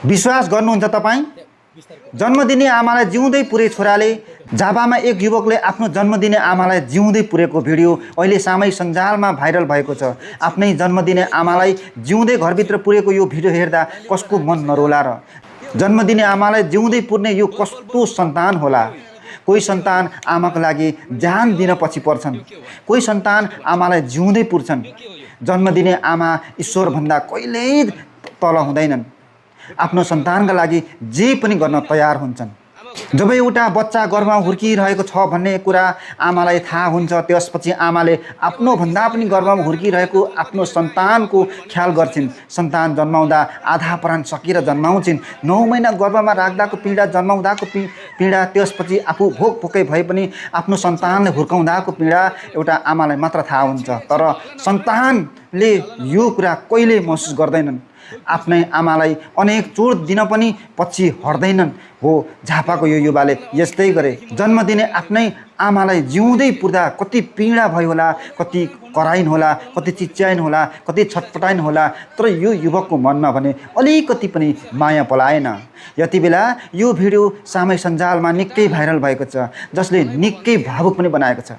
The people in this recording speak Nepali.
विश्वास गर्नुहुन्छ तपाईँ? जन्म दिने आमालाई जिउँदै पुरै छोराले झापामा एक युवकले आफ्नो जन्म दिने आमालाई जिउँदै पुरेको भिडियो अहिले सामाजिक सञ्जालमा भाइरल भएको छ। आफ्नै जन्म दिने आमालाई जिउँदै घरभित्र पुरेको यो भिडियो हेर्दा कसको मन नरोला र? जन्म दिने आमालाई जिउँदै पुर्ने यो कस्तो सन्तान होला? कोही सन्तान आमाको लागि जान दिन पछि पर्छन्, कोही सन्तान आमालाई जिउँदै पुर्छन्। जन्म दिने आमा ईश्वरभन्दा कहिल्यै तल हुँदैनन्। आफ्नो सन्तानका लागि जे पनि गर्न तयार हुन्छन्। जब एउटा बच्चा गर्भमा हुर्किरहेको छ भन्ने कुरा आमालाई थाहा हुन्छ, त्यसपछि आमाले आफ्नो भन्दा पनि गर्भमा हुर्किरहेको आफ्नो सन्तानको ख्याल गर्छिन्। सन्तान जन्माउँदा आधा प्राण सकिएर जन्माउँछिन्। 9 महिना गर्भमा राख्दाको पीडा, जन्माउँदाको पीडा, त्यसपछि आफू भोकै भए पनि आफ्नो सन्तानले हुर्काउँदाको पीडा एउटा आमालाई मात्र थाहा हुन्छ। तर सन्तानले यो कुरा कहिले महसुस गर्दैनन्। आफ्नै आमालाई अनेक चोट दिन पनि पछि हट्दैनन्। हो, झापाको यो युवाले यस्तै गरे। जन्म दिने आफ्नै आमालाई जिउँदै पुर्दा कति पीडा भयो होला, कति कराइन् होला, कति चिच्याइन् होला, कति छटपटाइन् होला। तर यो युवकको मनमा भने अलिकति पनि माया पलाएन। यति बेला यो भिडियो सामाजिक सञ्जालमा निकै भाइरल भएको छ, जसले निकै भावुक पनि बनाएको छ।